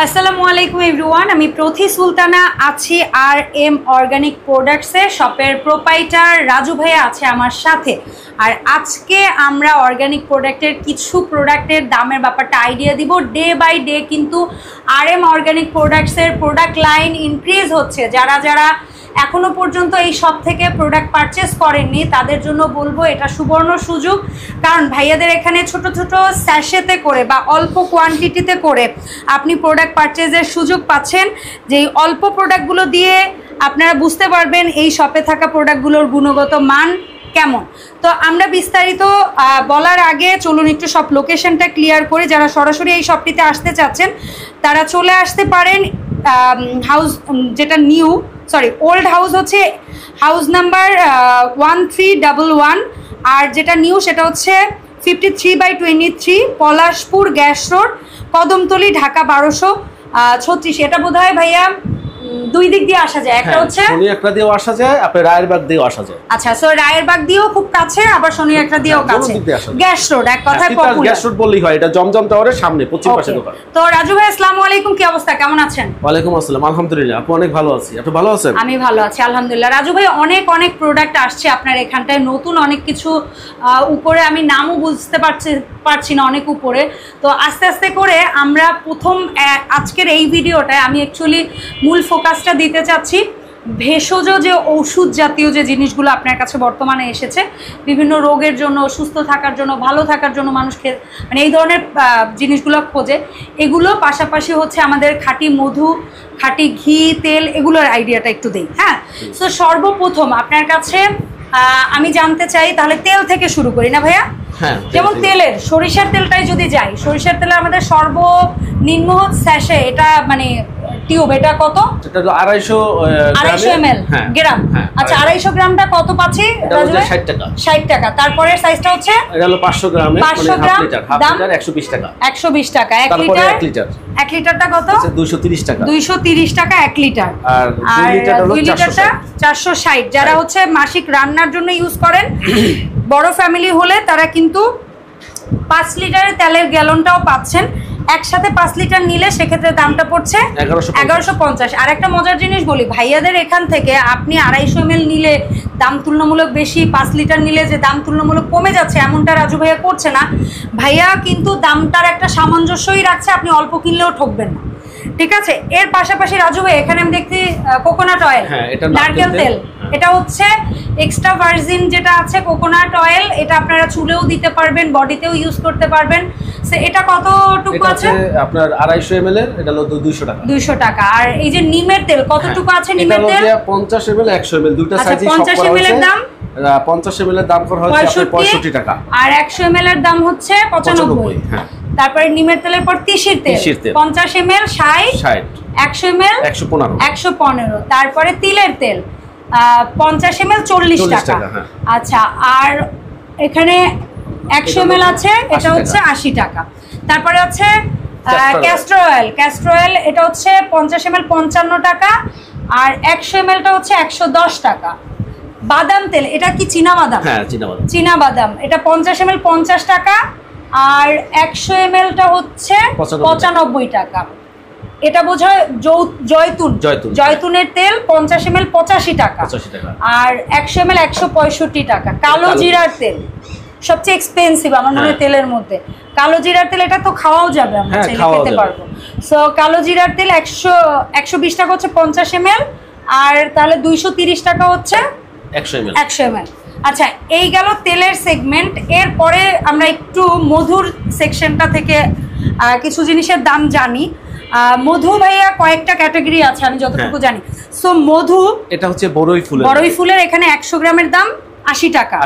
আসসালামু আলাইকুম এভরিওয়ান, আমি প্রথি সুলতানা আছি আর এম অর্গানিক প্রোডাক্টসের শপের প্রোপাইটার রাজু ভাইয়া আছে আমার সাথে। আর আজকে আমরা অর্গানিক প্রোডাক্টের কিছু প্রোডাক্টের দামের ব্যাপারটা আইডিয়া দিব। ডে বাই ডে কিন্তু আর এম অর্গানিক প্রোডাক্টসের প্রোডাক্ট লাইন ইনক্রিজ হচ্ছে। যারা যারা এখনো পর্যন্ত এই শপ থেকে প্রোডাক্ট পারচেস করেননি তাদের জন্য বলবো এটা সুবর্ণ সুযোগ, কারণ ভাইয়াদের এখানে ছোট ছোট স্যাশেতে করে বা অল্প কোয়ান্টিটিতে করে আপনি প্রোডাক্ট পারচেজের সুযোগ পাচ্ছেন। যেই অল্প প্রোডাক্টগুলো দিয়ে আপনারা বুঝতে পারবেন এই শপে থাকা প্রোডাক্টগুলোর গুণগত মান কেমন। তো আমরা বিস্তারিত বলার আগে চলুন একটু সব লোকেশনটা ক্লিয়ার করি। যারা সরাসরি এই শপটিতে আসতে চাচ্ছেন তারা চলে আসতে পারেন হাউস, যেটা ওল্ড হাউস হচ্ছে হাউস নাম্বার 1311, আর যেটা নিউ সেটা হচ্ছে 53/23 পলাশপুর গ্যাস রোড, কদমতলী, ঢাকা 1236। এটা বোধহয় ভাইয়া দুই দিক দিয়ে আসা যায়, একটা হচ্ছে শনি একটা দিয়েও আসা যায়, আপনি রায়েরবাগ দিয়েও আসা যায়। আচ্ছা, সো রায়েরবাগ দিয়েও খুব কাছে, আবার শনি একটা দিয়েও কাছে। গ্যাস রোড এক কথায় পপুলার, গ্যাস রোড বললেই হয়, এটা জমজম টাওয়ারের সামনে পশ্চিম পাশে দোকান। তো রাজু ভাই আসসালামু আলাইকুম, কি অবস্থা, কেমন আছেন? ওয়ালাইকুম আসসালাম, আলহামদুলিল্লাহ আপু অনেক ভালো আছি, আপনি ভালো আছেন? আমি ভালো আছি আলহামদুলিল্লাহ। রাজু ভাই অনেক প্রোডাক্ট আসছে আপনার এখানটায়, নতুন অনেক কিছু, উপরে আমি নামও বুঝতে পারছি না, অনেক উপরে। তো আস্তে আস্তে করে আমরা প্রথম আজকের এই ভিডিওটায় আমি অ্যাকচুয়ালি মূল ফোকাসটা দিতে চাচ্ছি ভেষজ যে ওষুধ জাতীয় যে জিনিসগুলো আপনার কাছে বর্তমানে এসেছে বিভিন্ন রোগের জন্য, সুস্থ থাকার জন্য, ভালো থাকার জন্য মানুষকে মানে এই ধরনের জিনিসগুলো খোঁজে। এগুলো পাশাপাশি হচ্ছে আমাদের খাঁটি মধু, খাঁটি ঘি, তেল, এগুলোর আইডিয়াটা একটু দেই। হ্যাঁ, তো সর্বপ্রথম আপনার কাছে আমি জানতে চাই, তাহলে তেল থেকে শুরু করি না ভাইয়া? যেমন তেলের সরিষার তেলটাই যদি যাই, সরিষার তেলে আমাদের সর্বনিম্ন স্যাশে এটা মানে টিউব, এটা কত? এটা 250 ml গ্রাম। আচ্ছা, 250 গ্রামটা কত পাচ্ছি? 60 টাকা। 60 টাকা। তারপরে সাইজটা হচ্ছে এটা হলো 500 গ্রামে, 500 গ্রাম, হাফ লিটার 120 টাকা। 120 টাকা। 1 লিটার, 1 লিটারটা কত? 230 টাকা। 230 টাকা 1 লিটার। আর 2 লিটারটা 460। যারা হচ্ছে মাসিক রান্নার জন্য ইউজ করেন, বড় ফ্যামিলি হলে তারা কিন্তু 5 লিটারের তেলের গ্যালনটাও পাচ্ছেন। একসাথে 5 লিটার নিলে সেক্ষেত্রে দামটা পড়ছে 1150। আর একটা মজার জিনিস বলি, ভাইয়াদের এখান থেকে আপনি 250 ml নিলে দাম তুলনামূলক বেশি, 5 লিটার নিলে যে দাম তুলনামূলক কমে যাচ্ছে এমনটা রাজু ভাইয়া করছে না। ভাইয়া কিন্তু দামটার একটা সামঞ্জস্যই রাখছে, আপনি অল্প কিনলেও ঠকবেন না। ঠিক আছে। এর পাশাপাশি রাজু ভাই এখানে আমি দেখছি কোকোনাট অয়েল, নারকেল তেল। এটা হচ্ছে এক্সট্রা ভার্জিন যেটা আছে কোকোনাট অয়েল, এটা আপনারা চুলেও দিতে পারবেন, বডিতেও ইউজ করতে পারবেন। এটা কতটুকু আছে? আপনার 250 ml এর, এটা হলো 200 টাকা। 200 টাকা। আর এই যে নিমের তেল কতটুকু আছে? নিমের তেল 50 ml 100 ml দুটো সাইজে সব করা হয়েছে। 50 ml এর দাম 50 ml এর দাম করা হয়েছে 65 টাকা, আর 100 ml এর দাম হচ্ছে 95। হ্যাঁ। তারপরে নিমের তেলের পর তিসির তেল 50 ml 60, 100 ml 115। তারপরে তিলের তেল 50 ml 40 টাকা। আচ্ছা, আর এখানে 100 ml আছে, এটা হচ্ছে 80 টাকা। তারপরে হচ্ছে ক্যাস্টর অয়েল, এটা হচ্ছে 50 ml 55 টাকা, আর 100 ml টা হচ্ছে 110 টাকা। বাদাম তেল, এটা কি চীনা বাদাম? হ্যাঁ, চীনা বাদাম। এটা 50 ml 50 টাকা, আর 100 ml টা হচ্ছে 95 টাকা। এটা বোঝায় জয়তুনের তেল 50 ml 85 টাকা, আর 100 ml 165 টাকা। কালো জিরার তেল সবচেয়ে এক্সপেন্সিভ আমার মনে হয় তেলের মধ্যে। কালো জিরার তেল এটা তো খাওয়াও যাবে, আমরা খেতে পারবো। সো কালো জিরার তেল 120 টাকা হচ্ছে 50 ml, আর তাহলে 230 টাকা হচ্ছে 100 ml। আচ্ছা, এই গেল তেলের সেগমেন্ট। এরপরে আমরা একটু মধুর সেকশনটা থেকে কিছু জিনিসের দাম জানি। মধু ভাইয়া কয়েকটা ক্যাটাগরি আছে আমি যতটুকু জানি। সো মধু, এটা হচ্ছে বড়ই ফুলের, এখানে 100 গ্রামের দাম 80 টাকা।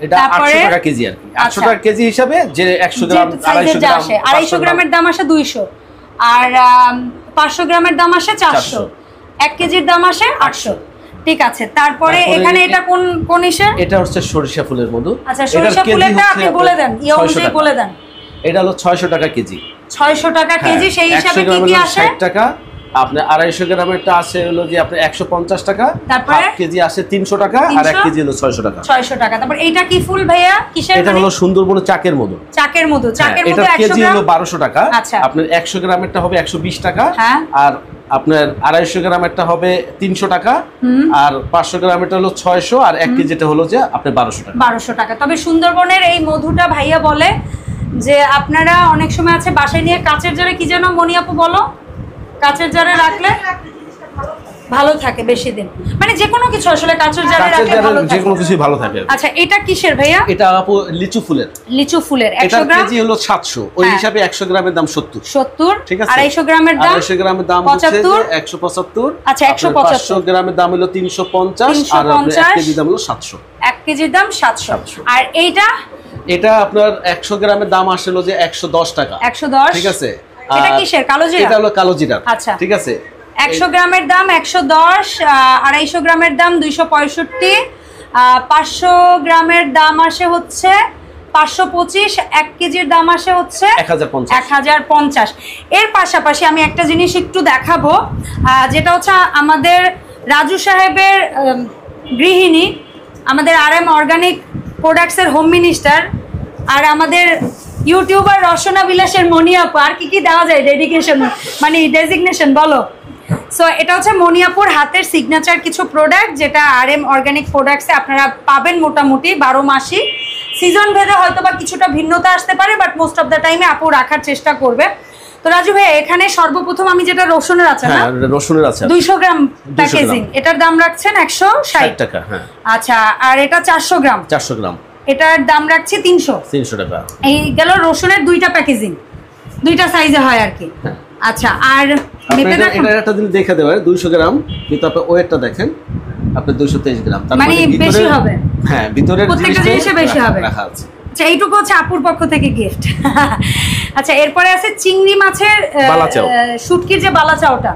এটা 800 টাকা কেজি। আর কি 800 টাকা কেজি হিসাবে যে 100 গ্রাম 250 গ্রামের দাম আসে 200, আর 500 গ্রামের দাম আসে 400, 1 কেজির দাম আসে 800। ঠিক আছে। তারপরে এখানে এটা কোন ইসে? এটা হচ্ছে সরিষা ফুলের মধু। আচ্ছা, সরিষা ফুলেরটা আপনি বলে দেন, অনুযায়ী বলে দেন। এটা হলো 600 টাকা কেজি। 600 টাকা কেজি। সেই হিসাবে কি কি আসে? 60 টাকা, আপনার 250 গ্রামেরটা আছে হলো যে আপনার 150 টাকা, তারপরে 1 কেজি আসে 300 টাকা, আর 1 কেজি হলো 600 টাকা। 600 টাকা। তারপর এইটা কি ফুল ভাইয়া, কিসের? এটা হলো সুন্দরবন চাকের মধু। চাকের মধু, চাকের মধু 100 কেজি গ্রাম হলো 1200 টাকা। আচ্ছা, আপনার 100 গ্রামেরটা হবে 120 টাকা, হ্যাঁ, আর আপনার 250 গ্রামেরটা হবে 300 টাকা, আর 500 গ্রামেরটা হলো 600, আর 1 কেজিটা হলো যে আপনার 1200 টাকা। 1200 টাকা। তবে সুন্দরবনের এই মধুটা ভাইয়া বলে যে আপনারা অনেক সময় আছে বাসায় নিয়ে কাচের জারে, কি যেন মনি আপু বলো, কাচের জারে রাখলে ভালো থাকে বেশি দিন, মানে যে কোনো কিছু আসলে কাচের জারে রাখলে ভালো থাকে, যে কোনো কিছু ভালো থাকে। আচ্ছা, এটা কিসের ভাইয়া? এটা আপু লিচু ফুলের। লিচু ফুলের 100 গ্রাম কেজি হলো 700, ওই হিসাবে 100 গ্রামের দাম 70, ঠিক আছে। 250 গ্রামের দাম 250 গ্রামের দাম হচ্ছে 175। আচ্ছা, 175। 500 গ্রামের দাম হলো 350, আর 1 কেজি দাম হলো 700। 1 কেজির দাম 700। আর এটা আপনার 100 গ্রামের দাম আসলে যে 110 টাকা। 110, ঠিক আছে। এটা কিসের? কালো জিরা। এটা হলো কালো জিরা। আচ্ছা, ঠিক আছে। 100 গ্রামের দাম 110, 250 গ্রামের দাম 265, 500 গ্রামের দাম আসে হচ্ছে 525, 1 কেজির দাম আসে হচ্ছে 1050। এর পাশাপাশি আমি একটা জিনিস একটু দেখাবো, যেটা হচ্ছে আমাদের রাজু সাহেবের গৃহিণী, আমাদের RM অর্গানিক প্রোডাক্টসের হোম মিনিস্টার, আর আমাদের ইউটিউবার রসনা বিলাসের মনি আপু। আর কি কি দেওয়া যায় ডেডিকেশন, মানে ডেজিগনেশন বলো। সো এটা হচ্ছে মনি আপুর হাতের সিগনেচার কিছু প্রোডাক্ট, যেটা RM অর্গানিক প্রোডাক্টসে আপনারা পাবেন মোটামুটি 12 মাসই। সিজন ভেদে হয়তো বা কিছুটা ভিন্নতা আসতে পারে, বাট মোস্ট অফ দ্য টাইমে আপু রাখার চেষ্টা করবে। তো রাজু ভাই, এখানে সর্বপ্রথম আমি যেটা রসুনের আচার, হ্যাঁ রসুনের আচার 200 গ্রাম প্যাকেজিং, এটার দাম রাখছেন 160 টাকা। হ্যাঁ, আচ্ছা, আর এটা 400 গ্রাম, এটার দাম রাখছি 300 টাকা। এই গেল রসুনের 2টা প্যাকেজিং, 2টা সাইজে হয় আর কি। আচ্ছা, আর মেপে দেখেন, এটা একটা দিন দেখে দেবে 200 গ্রাম, কিন্তু আপনি ওয়েটটা দেখেন, আপনি 223 গ্রাম, তার মানে বেশি হবে। হ্যাঁ, ভিতরের প্রত্যেকটা জিনিসে বেশি হবে। রাখা আছে। আচ্ছা, এইটুকু হচ্ছে আপুর পক্ষ থেকে গিফট। আচ্ছা, এরপরে আছে চিংড়ি মাছের শুটকির যে বালাচাওটা,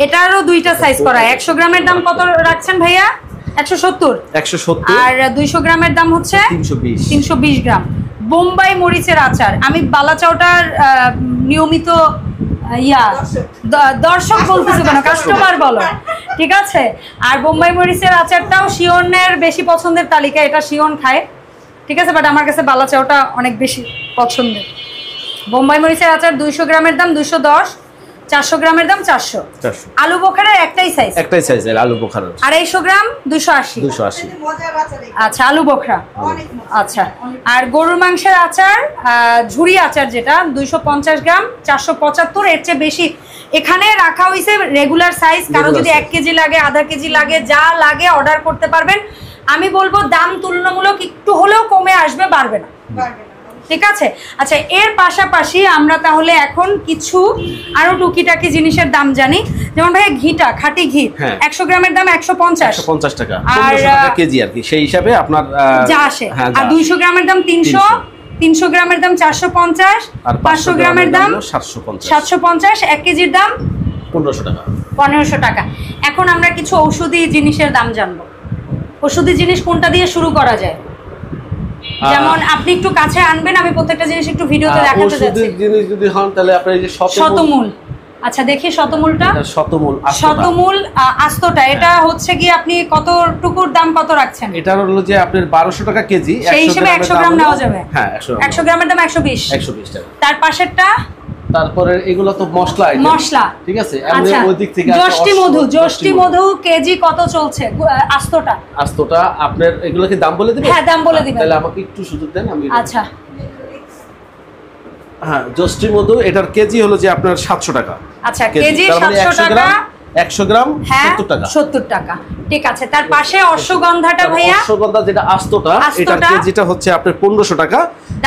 এটারও 2টা সাইজ করা। 100 গ্রামের দাম কত রাখছেন ভাইয়া? 170। আর 200 গ্রামের দাম হচ্ছে 320 গ্রাম। বোম্বাই মরিচের আচার, আমি বালাচাওটার নিয়মিত দর্শক বলতেছে কেন, কাস্টমার বলো, ঠিক আছে। আর বোম্বাই মরিচের আচারটাও শিওনের বেশি পছন্দের তালিকা, এটা শিওন খায়, ঠিক আছে, বাট আমার কাছে বালাচাওটা অনেক বেশি পছন্দের। বোম্বাই মরিচের আচার 200 গ্রামের দাম 210, 400 গ্রামের দাম 400। আলু বোখারার একটাই সাইজ আলু বোখারার 250 গ্রাম 280। আচ্ছা, আলু বোখরা। আচ্ছা, আর গরুর মাংসের আচার, ঝুরি আচার যেটা 250 গ্রাম 475, এর চেয়ে বেশি এখানে রাখা হয়েছে রেগুলার সাইজ। কারো যদি 1 কেজি লাগে, আধা কেজি লাগে, যা লাগে অর্ডার করতে পারবেন। আমি বলবো দাম তুলনামূলক একটু হলেও কমে আসবে, বাড়বে না, ঠিক আছে। আচ্ছা, এর পাশাপাশি আমরা তাহলে এখন কিছু আরো টুকিটাকি জিনিসের দাম জানি। যেমন ভাই ঘিটা, খাঁটি ঘি 100 গ্রামের দাম 150 টাকা, 1500 টাকা কেজি আর কি, সেই হিসাবে আপনার যা আসে। আর 200 গ্রামের দাম 300 গ্রামের দাম 450, আর 500 গ্রামের দাম 750, 1 কেজির দাম 1500 টাকা। এখন আমরা কিছু ঔষধি জিনিসের দাম জানবো। ঔষধি জিনিস কোনটা দিয়ে শুরু করা যায়? যেমন আপনি একটু কাছে আনবেন, আমি প্রত্যেকটা জিনিস একটু ভিডিওতে দেখাতে যাচ্ছি। ওষুধের জিনিস যদি হন তাহলে আপনি এই যে শতমূল। আচ্ছা, দেখি শতমূলটা। শতমূল আস্তটা, এটা হচ্ছে কি আপনি কতটুকুর দাম কত রাখছেন? এটা হলো যে আপনার 1200 টাকা কেজি, সেই হিসেবে 100 গ্রাম নেওয়া যাবে। হ্যাঁ, 100 গ্রামের দাম 120 টাকা। তার পাশেরটা তারপরে এগুলো তো মশলা, ঠিক আছে। আমরা ওই দিক থেকে যষ্টি মধু কেজি কত চলছে আস্তটা? আপনার এগুলো কি দাম বলে দিবেন? হ্যাঁ, দাম বলে দিবেন। তাহলে আমাকে একটু সুযোগ দেন, আমি। আচ্ছা, হ্যাঁ, যষ্টি মধু এটার কেজি হলো যে আপনার 700 টাকা। আচ্ছা, কেজি 700 টাকা, 100 গ্রাম 70 টাকা। ঠিক আছে। তার পাশে অশ্বগন্ধাটা ভাইয়া, অশ্বগন্ধা যেটা আস্তটা, এটার কেজিটা হচ্ছে আপনার 1500 টাকা,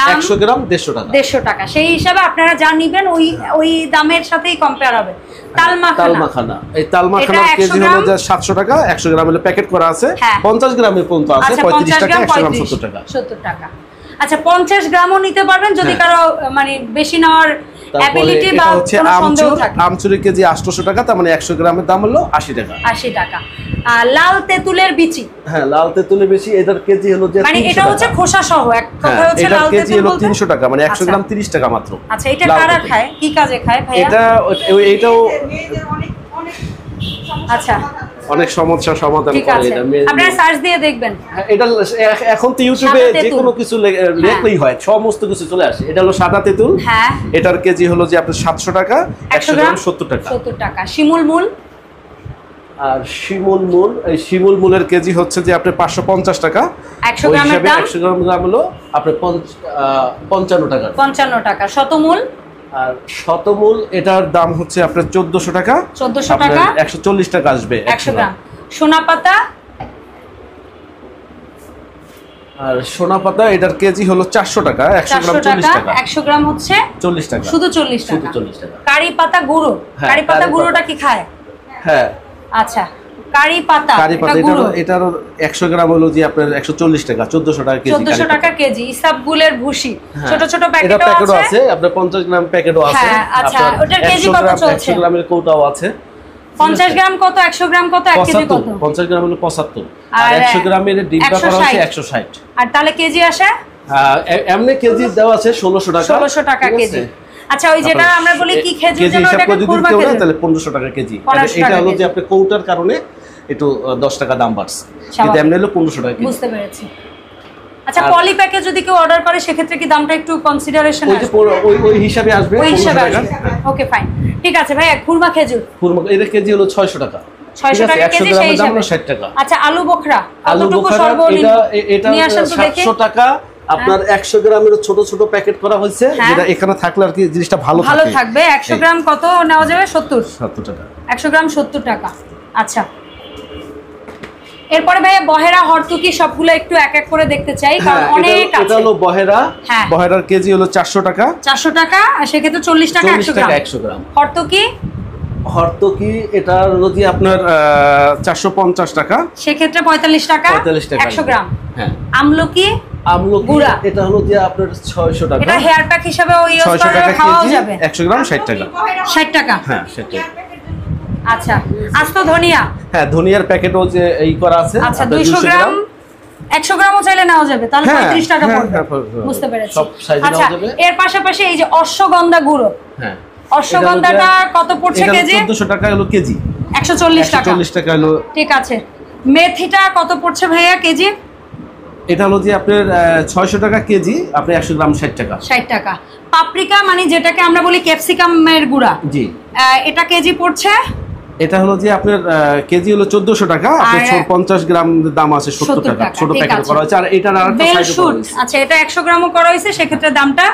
100 গ্রাম 150 টাকা। সেই হিসাবে আপনারা যা নেবেন ওই দামের সাথেই কম্পেয়ার হবে। তালমাখানা, এই তালমাখানার কেজি হলো যে 700 টাকা, 100 গ্রাম হলে প্যাকেট করা আছে, 50 গ্রামের পর্যন্ত আছে 35 টাকা, 100 গ্রাম 70 টাকা। আচ্ছা, 50 গ্রামও নিতে পারবেন যদি কারো মানে বেশি নেওয়ার অ্যাবিলিটি বা কোনো সন্দেহ থাকে। আমচুরি কেজি 800 টাকা, তার মানে 100 গ্রামের দাম হলো 80 টাকা। লাল তেঁতুলের বিচি, হ্যাঁ, লাল তেঁতুলের বিচি, এটার কেজি হলো যে মানে এটা হচ্ছে খোসা সহ, এক কথা হচ্ছে লাল তেঁতুল কেজি হলো 300 টাকা, মানে 100 গ্রাম 30 টাকা মাত্র। আচ্ছা, এটা কারা খায়, কি কাজে খায় ভাইয়া? এটাও আচ্ছা, অনেক সমস্যার সমাধান করে এটা। আপনারা সার্চ দিয়ে দেখবেন। এটা এখন তো ইউটিউবে যে কোনো কিছু লেখলেই হয়, সমস্ত কিছু চলে আসে। এটা হলো সাদা তেঁতুল। হ্যাঁ, এটার কেজি হলো যে আপনার 700 টাকা, 100 গ্রাম 70 টাকা। 70 টাকা। শিমুল মূল, আর শিমুল মূলের কেজি হচ্ছে যে আপনার 550 টাকা। 100 গ্রামের দাম 100 গ্রাম হলো আপনার 55 টাকা। 55 টাকা। শতমূল, আর শতমূল এটার দাম হচ্ছে আপনার 1400 টাকা। 1400 টাকা, 140 টাকা আসবে 100 গ্রাম। সোনা পাতা, আর সোনা পাতা এটার কেজি হলো 400 টাকা, 100 গ্রাম 40 টাকা। 100 গ্রাম হচ্ছে 40 টাকা, শুধু 40 টাকা। শুধু 40 টাকা। কারি পাতা গুঁড়ো, কারি পাতা গুঁড়োটা কি খায়? হ্যাঁ, আচ্ছা, কারি পাতা এটার 100 গ্রাম হলো যে আপনার 140 টাকা, 1400 টাকা কেজি। 1400 টাকা কেজি। ইসাবগুলের ভুসি, ছোট ছোট প্যাকেটও আছে, আপনার 50 গ্রাম প্যাকেটও আছে। হ্যাঁ, আচ্ছা, ওটার কেজি কত চলছে? 100 গ্রামের কৌটাও আছে। 50 গ্রাম কত, 100 গ্রাম কত, 1 কেজি কত? 50 গ্রাম হলো 75, আর 100 গ্রামের ডিব্বা করা আছে 160। আর তাহলে কেজি আসে? এমনি কেজি দেওয়া আছে 1600 টাকা। 1600 টাকা কেজি। আচ্ছা, ওই যেটা আমরা বলি কি খেজুর যেন, ওটাকে খুরমা খেজুর, তাহলে 1500 টাকা কেজি। এটা হলো যে আপনি কৌটার কারণে একটু 10 টাকা দাম বাড়ছে, কিন্তু এমনি হলো 1500 টাকা কেজি। বুঝতে পেরেছি। আচ্ছা, পলি প্যাকে যদি কেউ অর্ডার করে সেক্ষেত্রে কি দামটা একটু কনসিডারেশন আসবে? ওই হিসাবে আসবে, ওই হিসাবে আসবে। ওকে, ফাইন, ঠিক আছে ভাই। খুরমা খেজুর, এর কেজি হলো 600 টাকা। 600 টাকা কেজি, সেই হিসাবে 60 টাকা। আচ্ছা, আলু বোখরা কতটুকু সর্বনিম্ন? এটা 700 টাকা। আপনার 100 গ্রামের ছোট ছোট প্যাকেট করা হয়েছে, যেটা এখানে থাকলে আর কি জিনিসটা ভালো থাকবে। 100 গ্রাম কত নেওয়া যাবে? 70 টাকা। 100 গ্রাম 70 টাকা। আচ্ছা, এরপরে ভাইয়া বহেরা, হরতুকি সবগুলো একটু এক এক করে দেখতে চাই, কারণ অনেক আছে। এটা হলো বহেরা। বহেরার কেজি হলো 400 টাকা। 400 টাকা, আর সেক্ষেত্রে 40 টাকা 100 গ্রাম। হরতুকি এটা হলো যে আপনার 450 টাকা, সেক্ষেত্রে 45 টাকা 100 গ্রাম। হ্যাঁ। আমলকি গুঁড়া, এটা হলো যে আপনার 600 টাকা। এটা হেয়ার প্যাক হিসেবে ইউজ করে খাওয়া যাবে। 100 গ্রাম 60 টাকা। 60 টাকা, হ্যাঁ 60 টাকা। আচ্ছা, আস্ত ধনিয়া, হ্যাঁ, ধনিয়ার প্যাকেটও যে এই করা আছে। আচ্ছা, 200 গ্রাম 100 গ্রামও চাইলে নেওয়া যাবে, তাহলে 35 টাকা পড়বে। বুঝতে পেরেছি। সব সাইজে নেওয়া যাবে। এর পাশাপাশি এই যে অশ্বগন্ধা গুঁড়ো, হ্যাঁ, অশ্বগন্ধাটা কত পড়ছে কেজি? 1400 টাকা হলো কেজি। 140 টাকা। 140 টাকা হলো। ঠিক আছে। মেথিটা কত পড়ছে ভাইয়া কেজি? এটা হলো যে আপনার 600 টাকা কেজি, আপনি 100 গ্রাম 60 টাকা। 60 টাকা। পাপরিকা মানে যেটাকে আমরা বলি ক্যাপসিকামের গুঁড়া, জি, এটা কেজি পড়ছে? এটা হলো যে আপনার কেজি হলো 1400 টাকা, আপনার 50 গ্রাম দাম আছে 70 টাকা। ছোট প্যাকেট করা হয়েছে। আর এটার আরেকটা সাইজ করা হয়েছে। আচ্ছা, এটা 100 গ্রামও করা হয়েছে, সেক্ষেত্রে দামটা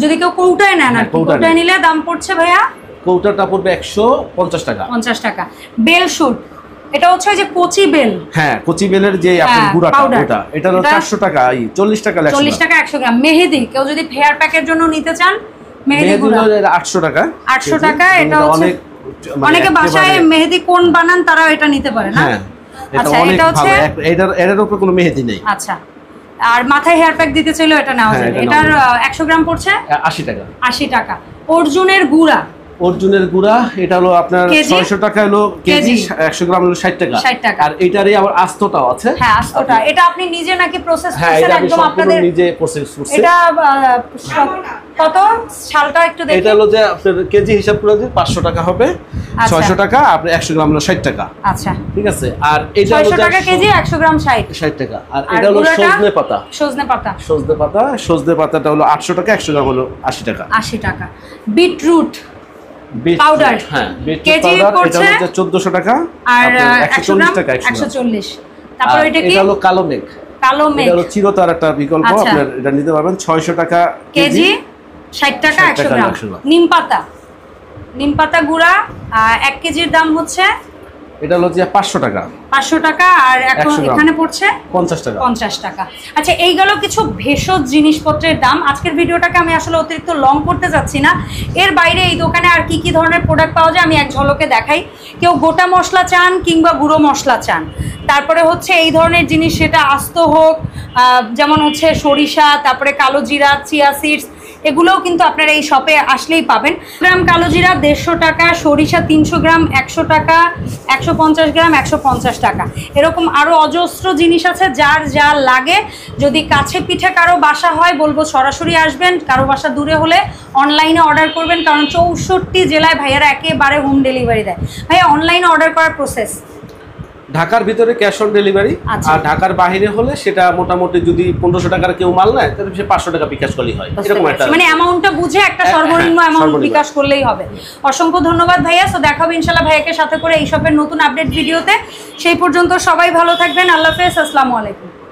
যদি কেউ কৌটায় নেন, আর কৌটায় নিলে দাম পড়ছে ভাইয়া, কৌটাটা পড়বে 150 টাকা। 50 টাকা। বেল শুট, এটা হচ্ছে যে কচি বেল, হ্যাঁ, কচি বেলের যে আপনার গুঁড়াটা, ওটা এটা হলো 400 টাকা, 40 টাকা 40 টাকা 100 গ্রাম। মেহেদি, কেউ যদি হেয়ার প্যাকের জন্য নিতে চান, মেহেদি গুঁড়া 800 টাকা। 800 টাকা। এটা হচ্ছে অনেকে বাসায় মেহেদি কোন বানান, তারা এটা নিতে পারে না? হ্যাঁ, আচ্ছা, এটা হচ্ছে এটার উপরে কোনো মেহেদি নেই। আচ্ছা, আর মাথায় হেয়ার প্যাক দিতে চাইলেও এটা নেওয়া যাবে। এটার 100 গ্রাম পড়ছে 80 টাকা। 80 টাকা। অর্জুনের গুঁড়া, এটা হলো আপনার 600 টাকা হলো কেজি, 100 গ্রাম হলো 60 টাকা। 60 টাকা। আর এটারই আবার আস্তটাও আছে। হ্যাঁ, আস্তটা এটা আপনি নিজে নাকি প্রসেস করছেন? হ্যাঁ, এটা একদম আপনাদের নিজে প্রসেস করছেন। এটা কত সালটা একটু দেখি। এটা হলো যে আপনার কেজি হিসাব করে দিন 500 টাকা হবে। 600 টাকা, আপনি 100 গ্রাম হলো 60 টাকা। আচ্ছা, ঠিক আছে। আর এটা হলো 600 টাকা কেজি, 100 গ্রাম 60 টাকা। আর এটা হলো সজনে পাতাটা হলো 800 টাকা, 100 গ্রাম হলো 80 টাকা। 80 টাকা। বিটরুট পাউডার, হ্যাঁ, কেজি পড়ছে 1400 টাকা, আর 140 টাকা। 140। তারপর এটা কি? এটা হলো কালো মেঘ। এটা হলো চিরতার একটা বিকল্প, আপনারা এটা নিতে পারবেন। 600 টাকা কেজি, 60 টাকা 100 গ্রাম। নিম পাতা গুঁড়া 1 কেজির দাম হচ্ছে, এটা হলো যে 500 টাকা। 500 টাকা। আর এখন এখানে পড়ছে 50 টাকা। 50 টাকা। আচ্ছা, এই গেল কিছু ভেষজ জিনিসপত্রের দাম। আজকের ভিডিওটাকে আমি আসলে অতিরিক্ত লং করতে যাচ্ছি না। এর বাইরে এই দোকানে আর কি কি ধরনের প্রোডাক্ট পাওয়া যায় আমি এক ঝলকে দেখাই। কেউ গোটা মশলা চান কিংবা গুঁড়ো মশলা চান, তারপরে হচ্ছে এই ধরনের জিনিস, সেটা আস্ত হোক, যেমন হচ্ছে সরিষা, তারপরে কালো জিরা, চিয়া সিডস, এগুলোও কিন্তু আপনারা এই শপে আসলেই পাবেন। গ্রাম কালো জিরা 150 টাকা, সরিষা 300 গ্রাম 100 টাকা, 150 গ্রাম 150 টাকা। এরকম আরও অজস্র জিনিস আছে, যার যা লাগে। যদি কাছে পিঠে কারো বাসা হয় বলবো সরাসরি আসবেন, কারো বাসা দূরে হলে অনলাইনে অর্ডার করবেন, কারণ 64 জেলায় ভাইয়ারা একেবারে হোম ডেলিভারি দেয়। ভাইয়া অনলাইনে অর্ডার করার প্রসেস? ঢাকার ভিতরে ক্যাশ অন ডেলিভারি, আর ঢাকার বাইরে হলে সেটা মোটামুটি যদি 1500 টাকার কেউ মাল নেয় তাহলে সে 500 টাকা বিকাশ করলেই হয়। এরকম একটা মানে অ্যামাউন্টটা বুঝে একটা সর্বনিম্ন অ্যামাউন্ট বিকাশ করলেই হবে। অসংখ্য ধন্যবাদ ভাইয়া। সো দেখাবো ইনশাআল্লাহ ভাইয়াকে সাথে করে এই শপের নতুন আপডেট ভিডিওতে। সেই পর্যন্ত সবাই ভালো থাকবেন। আল্লাহ হাফেজ, আসসালামু আলাইকুম।